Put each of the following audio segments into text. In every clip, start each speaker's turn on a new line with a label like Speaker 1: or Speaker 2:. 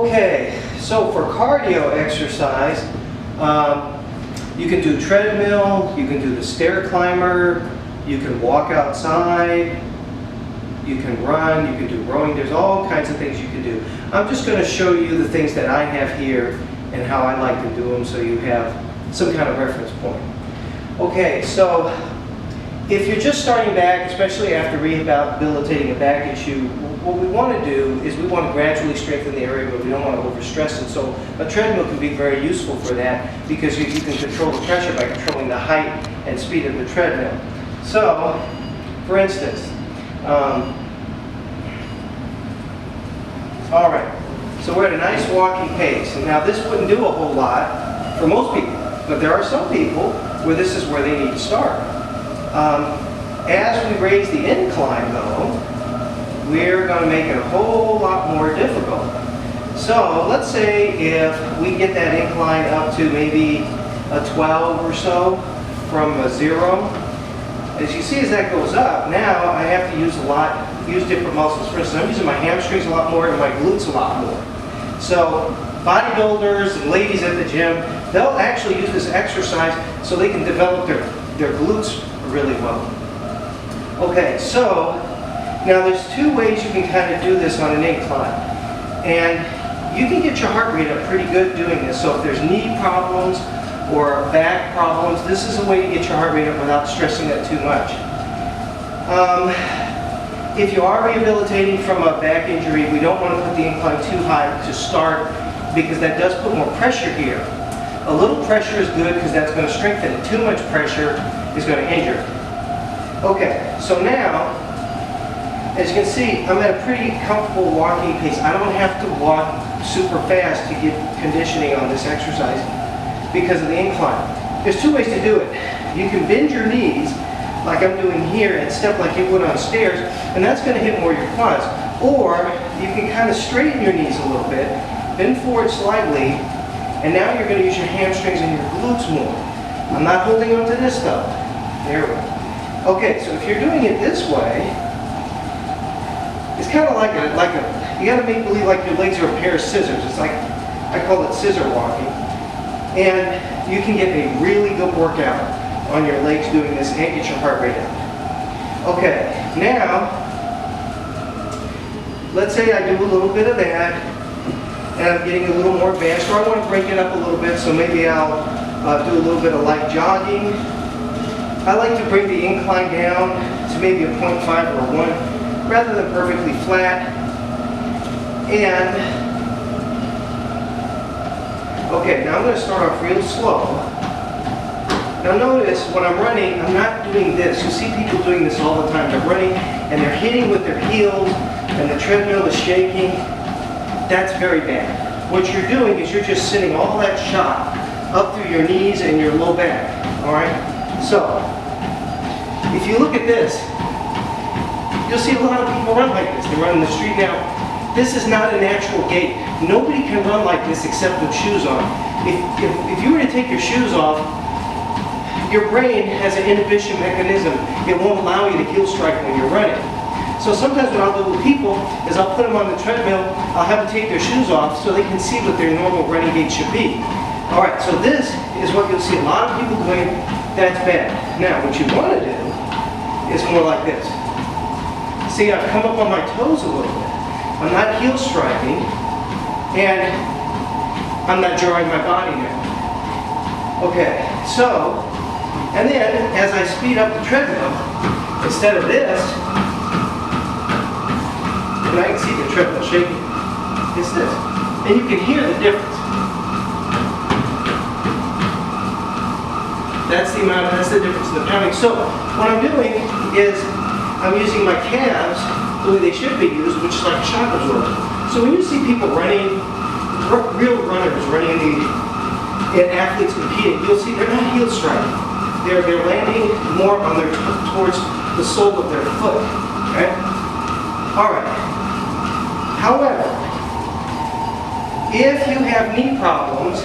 Speaker 1: Okay, so for cardio exercise, you can do treadmill, you can do the stair climber, you can walk outside, you can run, you can do rowing. There's all kinds of things you can do. I'm just going to show you the things that I have here and how I like to do them so you have some kind of reference point. Okay, so if you're just starting back, especially after rehabilitating a back issue, what we want to do is we want to gradually strengthen the area, but we don't want to overstress it. So a treadmill can be very useful for that because you can control the pressure by controlling the height and speed of the treadmill. So, for instance, all right, so we're at a nice walking pace. And now this wouldn't do a whole lot for most people, but there are some people where this is where they need to start. As we raise the incline, though, we're going to make it a whole lot more difficult. So let's say if we get that incline up to maybe a 12 or so from a 0. As you see, as that goes up, now I have to use different muscles. For instance, I'm using my hamstrings a lot more and my glutes a lot more. So bodybuilders and ladies at the gym, they'll actually use this exercise so they can develop their glutes really well. Okay, so now there's two ways you can kind of do this on an incline. And you can get your heart rate up pretty good doing this. So if there's knee problems or back problems, this is a way to get your heart rate up without stressing that too much. If you are rehabilitating from a back injury, we don't want to put the incline too high to start because that does put more pressure here. A little pressure is good because that's going to strengthen it. Too much pressure is going to injure it. Okay, so now, as you can see, I'm at a pretty comfortable walking pace. I don't have to walk super fast to get conditioning on this exercise because of the incline. There's two ways to do it. You can bend your knees like I'm doing here and step like you would on stairs, and that's going to hit more your quads. Or you can kind of straighten your knees a little bit, bend forward slightly, and now you're going to use your hamstrings and your glutes more. I'm not holding on to this though. There we go. Okay, so if you're doing it this way, it's kind of like you got to make believe like your legs are a pair of scissors. It's like, I call it scissor walking. And you can get a really good workout on your legs doing this and get your heart rate up. Okay, now, let's say I do a little bit of that, and I'm getting a little more advanced, or I want to break it up a little bit, so maybe I'll do a little bit of light jogging. I like to bring the incline down to maybe a 0.5 or a 1, rather than perfectly flat. And, okay, now I'm going to start off real slow. Now notice, when I'm running, I'm not doing this. You see people doing this all the time. They're running, and they're hitting with their heels, and the treadmill is shaking. That's very bad. What you're doing is you're just sending all that shock up through your knees and your low back. All right? So, if you look at this, you'll see a lot of people run like this. They run in the street now. This is not a natural gait. Nobody can run like this except with shoes on. If you were to take your shoes off, your brain has an inhibition mechanism. It won't allow you to heel strike when you're running. So sometimes what I'll do with people is I'll put them on the treadmill, I'll have them take their shoes off so they can see what their normal running gait should be. All right, so this is what you'll see a lot of people doing. That's bad. Now, what you want to do is more like this. See, I've come up on my toes a little bit. I'm not heel striking, and I'm not drawing my body now. Okay, so, and then as I speed up the treadmill, instead of this, and I can see the treadmill shaking, it's this. And you can hear the difference. That's the difference in the pounding. So what I'm doing is I'm using my calves the way they should be used, which is like a shock absorber. So when you see people running, real runners running in athletes competing, you'll see they're not heel striking. They're landing more on their towards the sole of their foot. Okay? All right. However, if you have knee problems,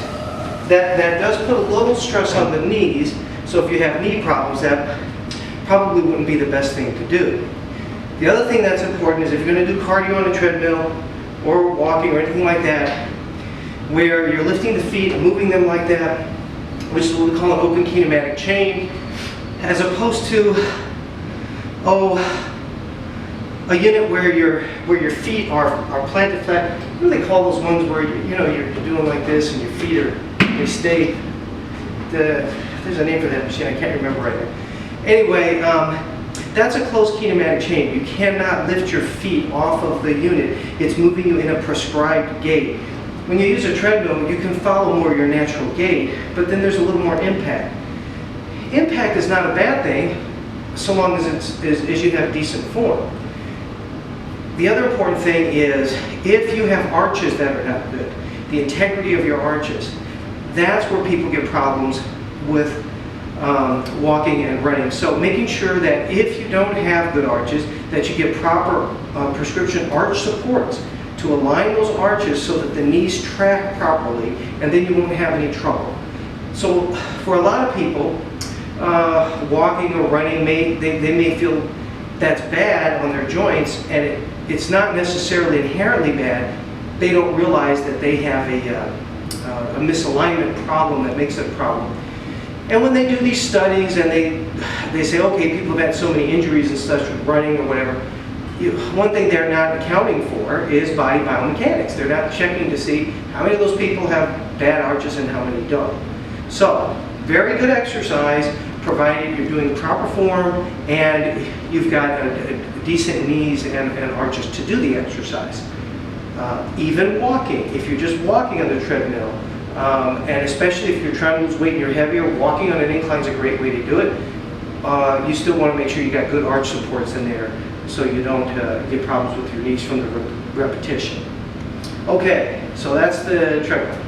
Speaker 1: that does put a little stress on the knees, so if you have knee problems, that probably wouldn't be the best thing to do. The other thing that's important is if you're going to do cardio on a treadmill or walking or anything like that, where you're lifting the feet and moving them like that, which is what we call an open kinematic chain, as opposed to, a unit where your feet are planted flat. What do they call those ones where you're doing like this and your feet they stay? There's a name for that machine. I can't remember right now. Anyway, that's a closed kinematic chain. You cannot lift your feet off of the unit. It's moving you in a prescribed gait. When you use a treadmill, you can follow more your natural gait, but then there's a little more impact. Impact is not a bad thing, so long as you have decent form. The other important thing is, if you have arches that are not good, the integrity of your arches, that's where people get problems with walking and running. So making sure that if you don't have good arches, that you get proper prescription arch supports to align those arches so that the knees track properly, and then you won't have any trouble. So for a lot of people, walking or running, they may feel that's bad on their joints, and it's not necessarily inherently bad. They don't realize that they have a misalignment problem that makes it a problem. And when they do these studies and they say, okay, people have had so many injuries and such with running or whatever, one thing they're not accounting for is body biomechanics. They're not checking to see how many of those people have bad arches and how many don't. So, very good exercise, provided you're doing proper form and you've got a decent knees and arches to do the exercise. Even walking, if you're just walking on the treadmill, and especially if you're trying to lose weight and you're heavier, walking on an incline is a great way to do it. You still want to make sure you got good arch supports in there so you don't get problems with your knees from the repetition. Okay, so that's the treadmill.